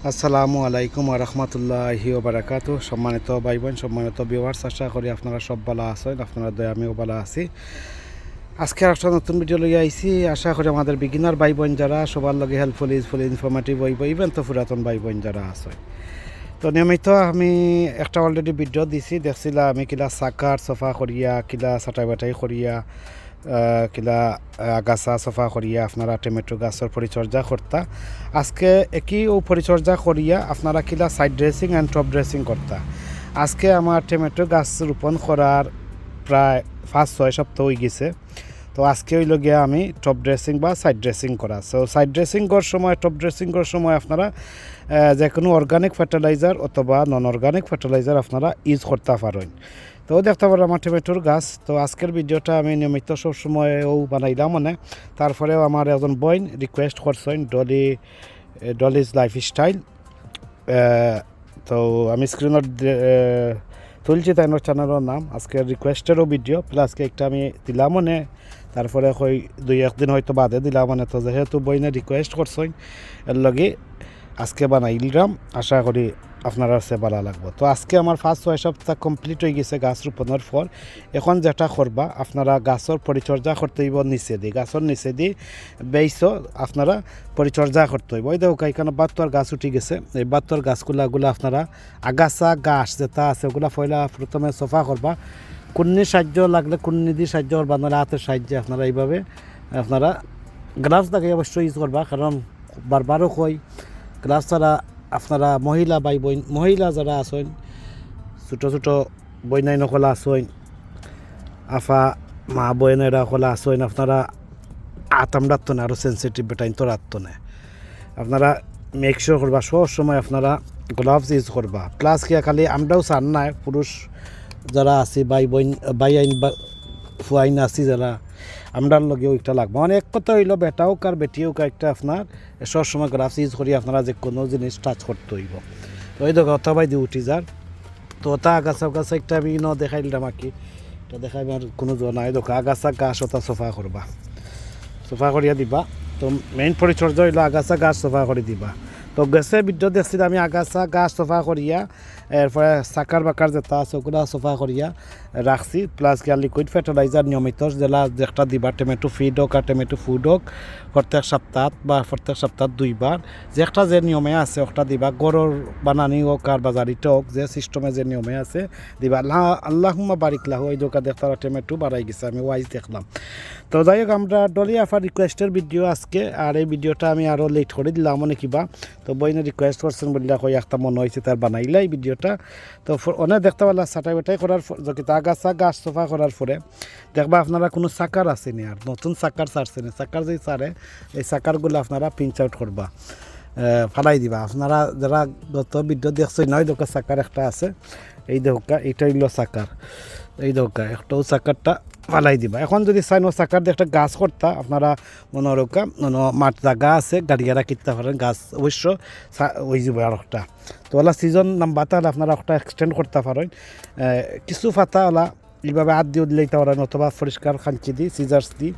আসসালামু আলাইকুম ওয়া রাহমাতুল্লাহি ওয়া বারাকাতুহু। সম্মানিত ভাই বোন, সম্মানিত ভিউয়ার্স, আশা করি আপনারা সব ভালো আছেন। আপনারা দয়া আমিও ভালো আছি। আজকে একটা নতুন ভিডিও লইয়া আইছি। আশা করি আমাদের বিগিনার ভাই বোন যারা সবার লগে হেল্পফুল ইউজফুল ইনফরমেটিভ হইব, ইভেন তো পুরাতন ভাই বোন যারা আছে। তো নিয়মিত আমি একটা অলরেডি ভিডিও দিছি, দেখছিলাম আমি কিলা সাকার সফা করিয়া, কিলা ছাটাই বাটাই করিয়া, কিলা আগাছা সফা করিয়া আপনারা টমেটো গাছের পরিচর্যা করতা। আজকে একই ও পরিচর্যা করিয়া আপনারা কিলা side dressing and top dressing করতা। আজকে আমার টমেটো গাছ রোপণ করার প্রায় 5-6 সপ্তাহ হয়ে গেছে। তো আজকে হইল গিয়া আমি টপ ড্রেসিং বা সাইড ড্রেসিং করা। সো সাইড ড্রেসিং করার সময়, টপ ড্রেসিং করার সময় আপনারা যে কোনো অর্গানিক ফার্টিলাইজার অথবা নন অর্গানিক ফার্টিলাইজার আপনারা ইউজ করতে পারেন। তো দেখতে পারেন আমার টমেটোর গাছ। তো আজকের ভিডিওটা আমি নিয়মিত সবসময়ও বানাইলাম, মানে তারপরেও আমার একজন বোন রিকোয়েস্ট করছেন, ডলিজ লাইফস্টাইল। তো আমি স্ক্রিনের তুলছি তাই চ্যানেলের নাম। আজকে রিকোয়েস্টেরও ভিডিও প্লাস একটা আমি দিলাম, মানে তারপরে ওই 2-1 দিন হয়তো বাদে দিলাম, মানে তো যেহেতু বইনে রিকোয়েস্ট করছেন এর লগে আজকে বানাইলাম। আশা করি আপনারা সে ভালো লাগবে। তো আজকে আমার 5-6 সপ্তাহ কমপ্লিট হয়ে গেছে গাছ রোপণের পর। এখন যেটা করবা, আপনারা গাছের পরিচর্যা করতে হইব নিচে দিয়ে, গাছের নিচে দিয়ে বেইসও আপনারা পরিচর্যা করতে হইব। ওই দেখো এখানে 72 গাছ উঠে গেছে। এই 72 গাছগুলো আপনারা আগাছা গাছ যেটা আছে ওগুলো প্রথমে সফা করবা। কুন্নি সাহায্য লাগলে কুন্নি দিয়ে সাহায্য করবা, নাহলে হাতের সাহায্যে আপনারা এইভাবে আপনারা গ্লাভস লাগে অবশ্যই ইউজ করবা, কারণ বারবারও কই গ্লাভস ছাড়া আপনারা মহিলা ভাই বোন, মহিলা যারা আছেন, ছোটো ছোটো বইনাই নকলা আছেন, আফা মা বইনেরা কলা আছেন, আপনারা আতামরাত্ত না আরও সেন্সিটিভ বেটাইন তো রাত্ত না। আপনারা মেক শিওর করবা সব সময় আপনারা গ্লাভস ইউজ করবা। প্লাস কি খালি আমরাও চান নাই, পুরুষ যারা আছি ভাই বোন, ভাই আইন বা ফুয়াইন আছি যারা, আমরার লগে ওইটা লাগবে। মানে এক কথা হইল বেটা হোক আর বেটি হোক, একটা আপনার সবসময় গ্লাভস ইউজ করি আপনারা যে কোনো জিনিস টাচ করতে হইব। তো ওই দেখো অথা বাই দিয়ে উঠি যার। তো ওটা আগাছা গাছা একটা আমি দেখাইলাম আর কি, এটা দেখাই আর কোনো জোর নাই। দেখো আগাছা গাছ ওটা সফা করবা, সফা করিয়া দিবা। তো মেইন পরিচর্যা হইলো আগাছা গাছ সফা করে দিবা। তো গেছে ভিডিও দেখছি আমি আগাছা গাছ সফা করিয়া, এরপরে সাকার বাকার যেটা আছে ওগুলো সফা করিয়া রাখছি। প্লাস গিয়া লিকুইড ফার্টিলাইজার নিয়মিত যেটা দিবা, টমেটো ফিড হোক আর টমেটো ফুড হোক, প্রত্যেক সপ্তাহ বা প্রত্যেক সপ্তাহ 2বার যেটা যে নিয়মে আছে ওটা দিবা। গরুর বানানি হোক আর বাজারিটা হোক, যে সিস্টেমে যে নিয়মে আছে দিবা। আল্লাহুম্মা বারিক লাহু। এই দোকা দেখতে টমেটো বাড়াই গেছে, আমি ওয়াইজ দেখলাম। তো যাই হোক, আমরা ডলি আফার রিকোয়েস্টের ভিডিও আজকে, আর এই ভিডিওটা আমি আরও লেট করে দিলাম মানে কিবা। তো বইনে রিকোয়েস্ট করছেন বললে কই একটা মনে হয়েছে তার বানাইলে এই ভিডিওটা। তো অনেক দেখতে পারলাম ছাটাই বাটাই করার আগাছা গাছ সফা করার পরে দেখবা আপনারা কোনো চাকার আসেনি, আর নতুন চাকার ছাড়ছেনি। চাকার যে ছাড়ে এই চাকারগুলো আপনারা পিঞ্চ আউট করবা, ফালাই দিবা। আপনারা যারা গত ভিডিও দেখছেন নয় দোকা চাকার একটা আছে, এই দোকা এইটা হইল চাকার, এই দোকা একটাও চাকারটা ফালাই দিবা। এখন যদি চাইন চাকার দিয়ে একটা গাছ করতা, আপনারা মনে রোকা মাঠ জায়গা আছে গাড়িয়ারা কিনতে পারেন, গাছ অবশ্য ওই যাব আর একটা। তো ওলা সিজন নাম্বার তাহলে আপনারা একটা এক্সটেন্ড করতে পারেন। কিছু পাতা ওলা এইভাবে হাত দিয়ে দিলেইতে পারেন, অথবা পরিষ্কার খাঞ্চি দিই সিজার্স দিই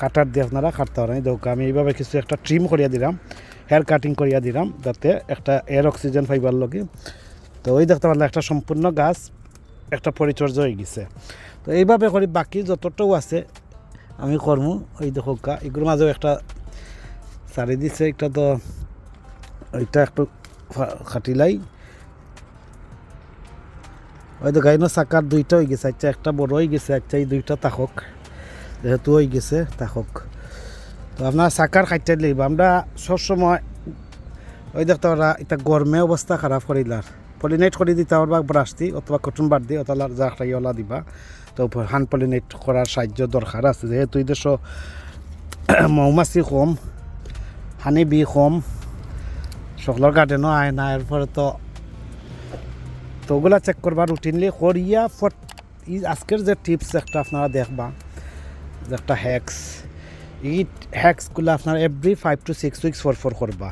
কাটার দিয়ে আপনারা কাটতে পারেন। দেখো আমি এইভাবে কিছু একটা ট্রিম করিয়া দিলাম, হেয়ার কাটিং করিয়া দিলাম, যাতে একটা এয়ার অক্সিজেন পাইবার লগে। তো ওই দেখতে পারলে একটা সম্পূর্ণ গাছ একটা পরিচর্যা হয়ে গেছে। তো এইভাবে করি বাকি যতটাও আছে আমি করমু। ওই দেখো এগুলোর মাঝেও একটা সারি দিছে, একটা তো ওইটা একটু খাটিলাই। ওই তো গাইনো চাকার 2টা হয়ে গেছে, আচ্ছা একটা বড় হয়ে গেছে, আচ্ছা এই 2টা তাকক যেহেতু হয়ে গেছে তাকক। তো আপনার চাকার খাইতে লইব। আমরা সবসময় ওই দেখতে পারা এটা গরমে অবস্থা খারাপ করিলার পলিনেট করে দিতে পারবা ব্রাশ দি অথবা কটন বার দি অথবা জাকড়াইওয়ালা দিবা। তো হ্যান্ড পলিনেট করার সাহায্য দরকার আছে, যেহেতু এই দেশ মৌমাছি কম, হানি বি কম, সকলের গার্ডেনও আয় না। এরপরে তো ওগুলা চেক করবা রুটিনলি করিয়া। আজকের যে টিপস একটা আপনারা দেখবা, যে একটা হ্যাক্স, এই হ্যাক্সগুলো আপনারা এভরি 5 to 6 উইকস ফর করবা।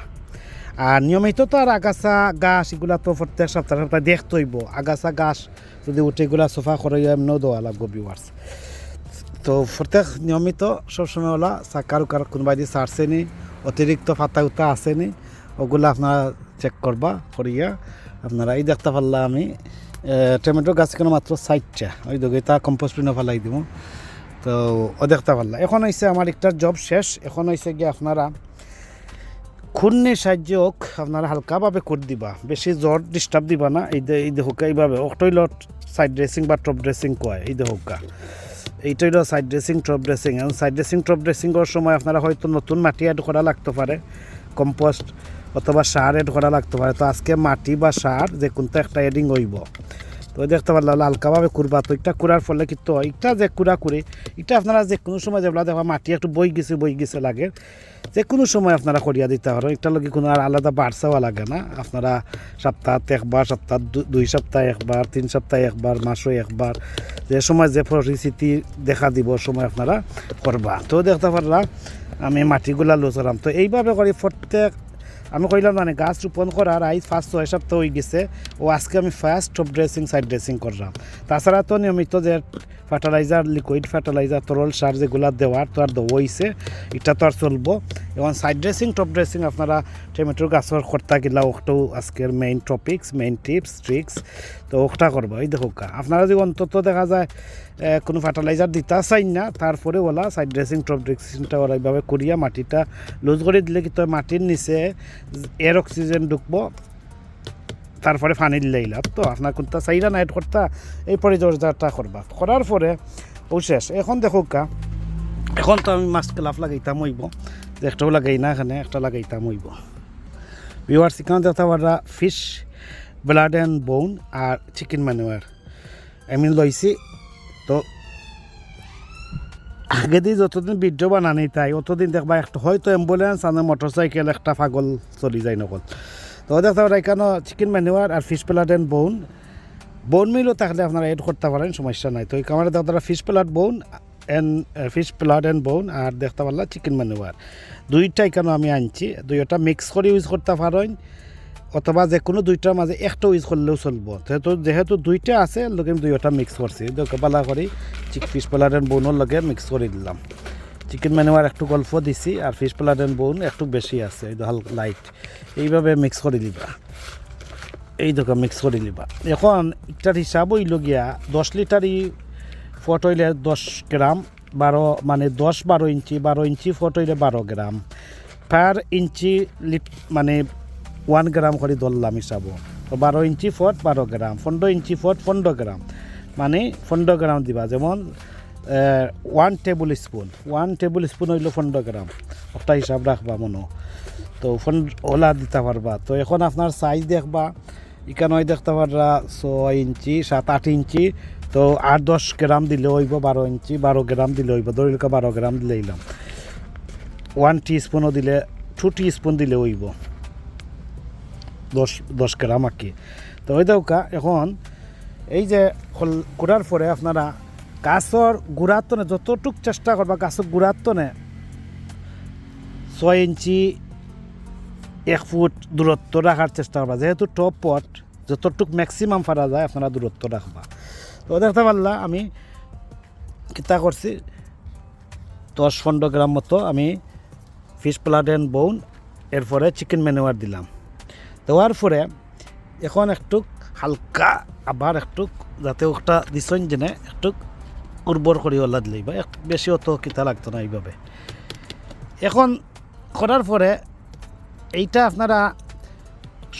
আর নিয়মিত তো আর আগাছা গাছ এগুলা তো প্রত্যেক সপ্তাহে দেখতে হইব। আগাছা গাছ যদি উঠে এগুলা সোফা করে এমনিও দেওয়া লাগবে ভিউয়ার্স। তো প্রত্যেক নিয়মিত সবসময় ওলা চাকার উকার কোনোবাই দিয়ে ছাড়ছেনি, অতিরিক্ত ফাতা উতা আসেনি, ওগুলো আপনারা চেক করবা করিয়া আপনারা এই দেখতে পারলা আমি টমেটো গাছ কেন মাত্র 60টা ওই দেখো তা কম্পোস্ট পিনে ফেলাই দিব তো ও দেখতে পারলা এখন হয়েছে আমার একটা জব শেষ এখন হয়েছে গিয়ে আপনারা খুন্নির সাহায্য হোক আপনারা হালকাভাবে করে দিবা বেশি জ্বর ডিস্টার্ব দিবা না এই দেখোকা এইভাবে অক্টইল সাইড ড্রেসিং বা টপ ড্রেসিং কয় এই দেখোকা এইটাই হলো সাইড ড্রেসিং টপ ড্রেসিং এবং সাইড ড্রেসিং টপ ড্রেসিংয়ের সময় আপনারা হয়তো নতুন মাটি অ্যাড করা লাগতে পারে কম্পোস্ট অথবা সার অ্যাড করা লাগতে পারে তো আজকে মাটি বা সার যে কোনটা একটা এডিং হইব তো দেখতে পারলাম হালকাভাবে করবা তো এটা করার ফলে কিন্তু এটা যে কুড়া করে এটা আপনারা যে কোনো সময় যেগুলো দেখবা মাটি একটু বই গেছে লাগে যে কোনো সময় আপনারা করিয়া দিতে পারেন এটার লগে কোনো আর আলাদা বাড়ছাওয়া লাগে না আপনারা সপ্তাহে একবার সপ্তাহ 2 সপ্তাহে একবার 3 সপ্তাহে একবার মাসে একবার যে সময় যে পরিস্থিতি দেখা দিব সময় আপনারা করবা তো দেখতে পারলাম আমি মাটিগুলা লোচরাম তো এইভাবে করি প্রত্যেক আমি কইলাম মানে গাছ রোপণ করার আজ 5-6 সপ্তাহ হয়ে গেছে ও আজকে আমি first top dressing side dressing করলাম তাছাড়া তো নিয়মিত যে ফার্টিলাইজার লিকুইড ফার্টিলাইজার তরল সার যেগুলো দেওয়ার তো আর হয়েছে এটা তো আর চলবো এবং সাইড ড্রেসিং টপ ড্রেসিং আপনারা টমেটোর গাছের কর্তা গেলা ওটাও আজকের main topics main tips tricks তো ওটা করবো এই দেখো আপনারা যদি অন্তত দেখা যায় কোনো ফার্টিলাইজার দিতে চাই না তারপরে ওলা সাইড ড্রেসিং টপ ড্রেসিংটা ওরা এইভাবে করিয়া মাটিটা লুজ করে দিলে কিন্তু মাটির নিচে এয়ার অক্সিজেন ঢুকবো তারপরে পানি দিলেইলা তো আপনার কোনটা চাইরা না এড করতা এই পরিচর্যাটা করবা করার পরে ও শেষ এখন দেখো এখন তো আমি মাছ লাফ লাগাইতাম হইব যে একটাও লাগাই না এখানে একটা লাগাইতাম হইব ভিউয়ার্স এখানে দেখতে পারা ফিশ ব্লাড অ্যান্ড বোন আর চিকেন ম্যানুয়ার আমি লইছি তো আগে দিয়ে যতদিন ভিডিও বানানি তাই অতদিন দেখবা একটা হয়তো অ্যাম্বুলেন্স আর মোটরসাইকেল একটা পাগল চলি যায় নকল তো দেখতে পারা এখানে চিকেন ম্যানুয়ার আর ফিশ ব্লাড অ্যান্ড বোন মিলও থাকলে আপনারা এড করতে পারেন সমস্যা নাই তো এই কামারে দেখতে ফিশ ব্লাড বোন আর দেখতে পারলা চিকেন ম্যানুয়ার দুইটা এখানে আমি আনছি দুইটা মিক্স করে ইউজ করতে পারেন অথবা যে কোনো দুইটার মাঝে একটা ইউজ করলেও চলবো যেহেতু দুইটা আছে লগে আমি দুইটা মিক্স করছি পালা করি ফিশ ব্লাড অ্যান্ড বোনের লগে মিক্স করে দিলাম চিকেন ম্যানুয়ার একটু গল্প দিছি আর ফিশ ব্লাড অ্যান্ড বোন একটু বেশি আছে এই হালকা লাইট এইভাবে মিক্স করে দিবা এই দেখো মিক্স করে দিবা এখন একটার হিসাব হইল গিয়া 10 লিটারই ফট হইলে 10 গ্রাম 12 মানে 10-12 ইঞ্চি 12 ইঞ্চি ফট হইলে 12 গ্রাম পার ইঞ্চি মানে 1 গ্রাম করে ধরলাম হিসাব তো 12 ইঞ্চি ফট 12 গ্রাম 15 ইঞ্চি ফট 15 গ্রাম মানে 15 গ্রাম দিবা যেমন 1 টেবিল স্পুন হইল 15 গ্রাম একটা হিসাব রাখবা মনে তো ওলা দিতে পারবা তো এখন আপনার সাইজ দেখবা এখানে দেখতে পারবা 6 ইঞ্চি 7-8 ইঞ্চি তো 8-10 গ্রাম দিলে হইব 12 ইঞ্চি 12 গ্রাম দিলে হইব ধরিলকা 12 গ্রাম দিলে দিলাম 1 টিস্পুনও দিলে 2 টিস্পুন দিলে হইব 10 গ্রাম আর কি তো ওই দৌকা এখন এই যে করার পরে আপনারা গাছর গুড়ার তনে যতটুক চেষ্টা করবা গাছের গুড়ার তনে 6 ইঞ্চি 1 ফুট দূরত্ব রাখার চেষ্টা করবা যেহেতু টপ পট যতটুক ম্যাক্সিমাম ফারা যায় আপনারা দূরত্ব রাখবা তো দেখতে পারলা আমি কিতা করছি 10-15 গ্রাম মতো আমি ফিশ ব্লাড অ্যান্ড বোন এরপরে চিকেন ম্যানুয়ার দিলাম দেওয়ার পরে এখন একটু হালকা আবার একটু যাতে ওটা দিছেন জেনে একটু উর্বর করে ওলা দিলেই বা বেশি অত কিতা লাগতো না এইভাবে এখন করার পরে এইটা আপনারা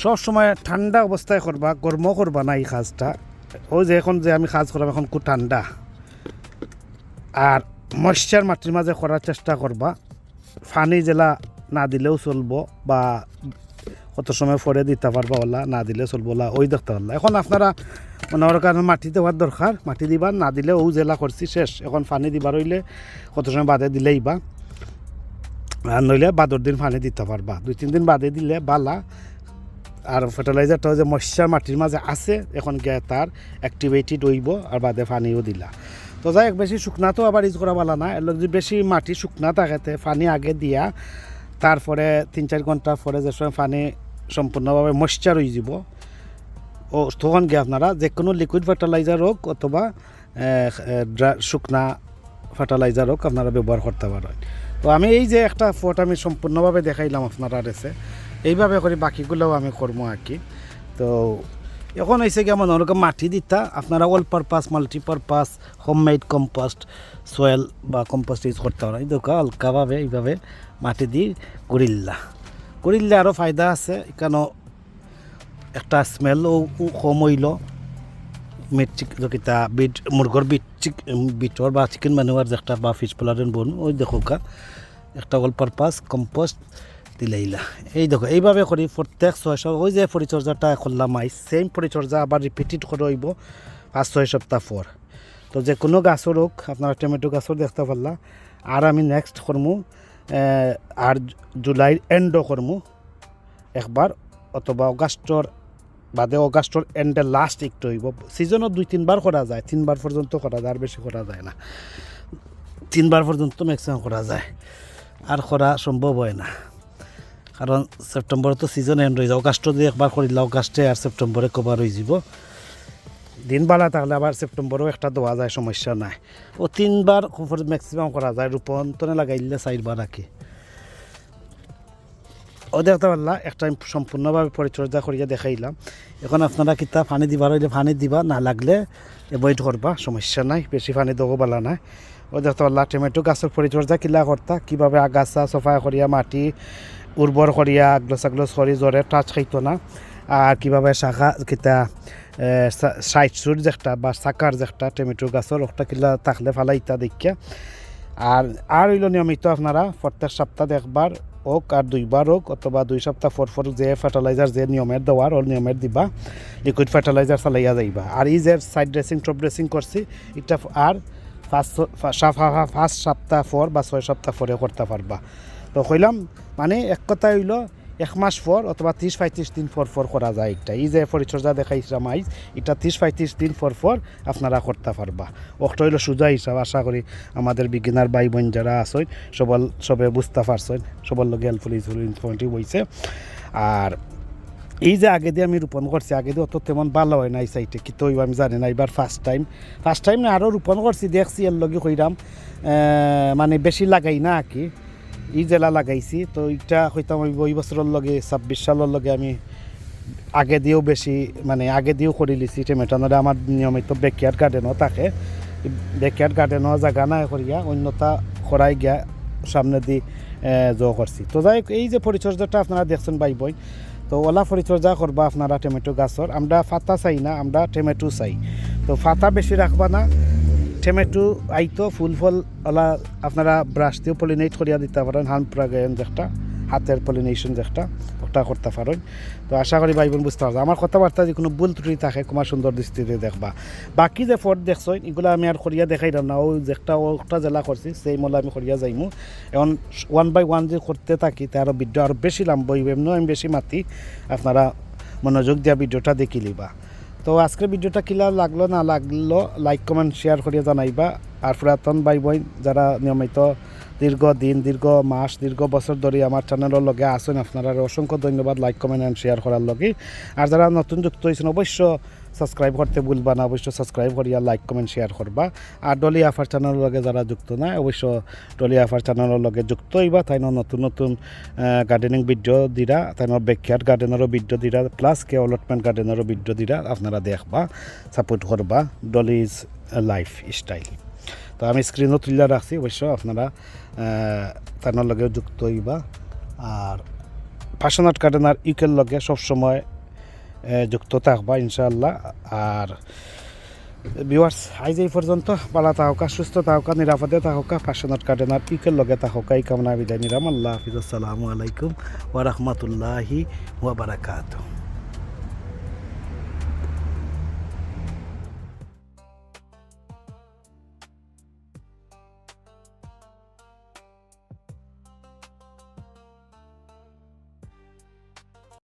সব সময় ঠান্ডা অবস্থায় করবা গরম করবা না এই কাজটা ওই যে এখন যে আমি কাজ করলাম এখন খুব ঠান্ডা আর ময়শ্চার মাটির মাঝে করার চেষ্টা করবা পানি জেলা না দিলেও চলবো বা কত সময় পরে দিতে পারবা ওলা না দিলে চলবো ওলা ওই দেখতে পারলা এখন আপনারা মনে কারণে মাটি দেওয়ার দরকার মাটি দিবা না দিলে ও জেলা করছি শেষ এখন পানি দিবার হইলে কত সময় বাদে দিলেই বা আর নইলে বাদর দিন পানি দিতে পারবা 2-3 দিন বাদে দিলে বালা আর ফার্টিলাইজারটা যে ময়শ্চার মাটির মাঝে আছে এখন গিয়ে তার অ্যাক্টিভেটেড হইব আর বাদে পানিও দিলা তো যাই বেশি শুকনা তো আবার ইউজ করা ভালো না এর যদি বেশি মাটি শুকনা থাকেতে পানি আগে দিয়া তারপরে 3-4 ঘন্টা পরে যে সময় পানি সম্পূর্ণভাবে ময়শ্চার হয়ে যাব ও তখন গিয়ে আপনারা যে কোনো লিকুইড ফার্টিলাইজার হোক অথবা শুকনা ফার্টিলাইজার হোক আপনারা ব্যবহার করতে পারেন তো আমি এই যে একটা ফট আমি সম্পূর্ণভাবে দেখাইলাম আপনারা এসে এইভাবে করে বাকিগুলোও আমি করবো আর কি। তো এখন হয়েছে কি আমার ওরকম মাটি দিতা আপনারা all purpose multipurpose homemade compost soil বা কম্পোস্ট ইউজ করতে পারেন। এই দোকা হালকাভাবে এইভাবে মাটি দিয়ে গড়িল্লা আরও ফায়দা আছে, কেন একটা স্মেলও কম হইল। মিট যেটা বিট মুরগর বিটর বা চিকেন ম্যানুয়ার যেটা বা ফিশ পোলারের বন ওই দেখো একটা অল পারপাস কম্পোস্ট দিলাইলা। এই দেখো এইভাবে করি প্রত্যেক 6 ওই যে পরিচর্যাটা করলাম সেম পরিচর্যা আবার রিপিটেড করে হইব 5-6 সপ্তাহ পর। তো যে কোনো গাছর হোক আপনারা টমেটো গাছর দেখতে পারলা। আর আমি নেক্সট করমু আর জুলাইর এন্ডও করমু একবার, অথবা অগাস্টর বাদে অগাস্টর এন্ডে লাস্ট একটু হইব। সিজনও 2-3 বার করা যায়, 3 বার পর্যন্ত করা যায়, আর বেশি করা যায় না। 3 বার পর্যন্ত ম্যাক্সিমাম করা যায়, আর করা সম্ভব হয় না, কারণ সেপ্টেম্বরে তো সিজন এন্ড হয়ে যায়। অগাস্টে দিয়ে একবার করিলে অগাস্টে আর সেপ্টেম্বরে কভার হয়ে যাব। দিন বালা থাকলে আবার সেপ্টেম্বরেও একটা দেওয়া যায়, সমস্যা নাই। ও 3 বার ম্যাক্সিমাম করা যায়, রূপান্তরে লাগাইলে 4 বার রাখি। ও দেখতে পারলা একটা সম্পূর্ণভাবে পরিচর্যা করিয়া দেখাইলাম। এখন আপনারা কিতা পানি দিবার হইলে পানি দিবা, না লাগলে এভয়েড করবা, সমস্যা নাই, বেশি পানি দেবো বালা নাই। ও দেখতে পারলা টমেটো গাছের পরিচর্যা কিলা করতা, কীভাবে আগাছা সফা করিয়া মাটি উর্বর করিয়া আগলস করি জ্বরে টাচ খাইতো না, আর কীভাবে শাখা কিতা সাইড সুট যেটা বা চাকার যেটা টমেটো গাছের ওটা কিলা থাকলে ফালাইতা দেখিয়া। আর হইল নিয়মিত আপনারা প্রত্যেক সপ্তাহে একবার হোক আর 2 বার হোক, অথবা 2 সপ্তাহ পর যে ফার্টিলাইজার যে নিয়মের দেওয়ার ওর নিয়মের দিবা, লিকুইড ফার্টিলাইজার চালাইয়া যাইবা। আর এই যে সাইড ড্রেসিং টপ ড্রেসিং করছি এটা আর 5 সপ্তাহ পর বা 6 সপ্তাহ পরে করতে পারবা। তো কইলাম মানে এক কথা হইল 1 মাস পর অথবা 30-35 দিন পর করা যায়। এটা এই যে পরিচর্যা দেখাইছিলাম এটা 30-35 দিন পর আপনারা করতে পারবা। ওটা হইল সোজা হিসাব। আশা করি আমাদের বিগিনার ভাই বোন যারা আছেন সবে বুঝতে পারছেন, সবার লগে হেল্পফুল ইনফরমেটিভ হয়েছে। আর এই যে আগে দিয়ে আমি রোপণ করছি, আগে দিয়ে অত তেমন ভালো হয় না এই সাইটে, কিন্তু আমি জানি না, এবার ফার্স্ট টাইম না আরও রোপণ করছি, দেখছি এর লগে কইরাম মানে বেশি লাগাই না কি এই জেলা লাগাইছি। তো এইটা হইতাম ওই বছরের লগে 26 সালের লগে আমি আগে দিয়েও বেশি মানে আগে দিয়েও করে লিছি টমেটোরে। আমার নিয়মিত ব্যাকয়ার্ড গার্ডেনও থাকে, ব্যাকয়ার্ড গার্ডেনও জায়গা নাই করিয়া অন্যতা খরাই গিয়া সামনে দিয়ে করছি। তো যাই এই যে পরিচর্যাটা আপনারা দেখছেন ভাই বোন, তো ওলা পরিচর্যা করবা আপনারা টমেটো গাছর। আমরা পাতা চাই না, আমরা টমেটো চাই। তো পাতা বেশি রাখবা না, টমেটো আইতো ফুল ফল ওলা আপনারা ব্রাশ দিয়েও পলিনেট করিয়া দিতে পারেন, হ্যান্ড প্রাগায়ন যেটা হাতের পলিনেশন যেটা ওটা করতে পারেন। তো আশা করি ভাই বোন বুঝতে পারছো আমার কথাবার্তা, যে কোনো ভুল ত্রুটি থাকে কুমার সুন্দর দৃষ্টিতে দেখবা। বাকি যে ফট দেখছো এগুলো আমি আর করিয়া দেখাইলাম না, ওই যেটা ওটা জেলা করছি সেই মলে আমি করিয়া যাইমু। এখন 1 বাই 1 যে করতে থাকি তার ভিডিও আরও বেশি লাম্ব হইব, এমনিও আমি বেশি মাতি, আপনারা মনোযোগ দিয়া ভিডিওটা দেখি লিবা। তো আজকের ভিডিওটা কিলা লাগলো না লাগলো লাইক কমেন্ট শেয়ার করিয়া জানাইবা। আর পুরাতন ভাই বোন যারা নিয়মিত দীর্ঘ দিন দীর্ঘ মাস দীর্ঘ বছর ধরে আমার চ্যানেলের লগে আসেন, আপনারা অসংখ্য ধন্যবাদ লাইক কমেন্ট অ্যান্ড শেয়ার করার লগে। আর যারা নতুন যুক্ত হয়েছেন অবশ্য সাবস্ক্রাইব করতে ভুলবা না, অবশ্য সাবস্ক্রাইব করিয়া লাইক কমেন্ট শেয়ার করবা। আর ডলি আফার চ্যানেলের লগে যারা যুক্ত না অবশ্য ডলি আফার চ্যানেলের লগে যুক্ত হইবা। তাই নতুন নতুন গার্ডেনিং ভিডিও দিরা, তাই ব্যাকয়ার্ড গার্ডেনেরও ভিডিও দিরা, প্লাস ডেভেলপমেন্ট গার্ডেনেরও ভিডিও দিরা, আপনারা দেখবা সাপোর্ট করবা ডলিজ লাইফ স্টাইল। তো আমি স্ক্রিনও তুলে রাখছি, অবশ্য আপনারা তার লগেও যুক্ত হইবা। আর প্যাশনেট গার্ডেনার ইউকের লগে সবসময় যুক্ত থাকবা ইনশাআল্লাহ। আর ভিউয়ার্স আজ এই পর্যন্ত, ভালো থাকা সুস্থ থাকা নিরাপদে থাকা, প্যাশনেট গার্ডেনার ইউকের লগে থাকা এই কামনা বিদায় নিলাম। আল্লাহ হাফিজ, আসসালামু আলাইকুম ওয়া রাহমাতুল্লাহি ওয়া বারাকাতুহু।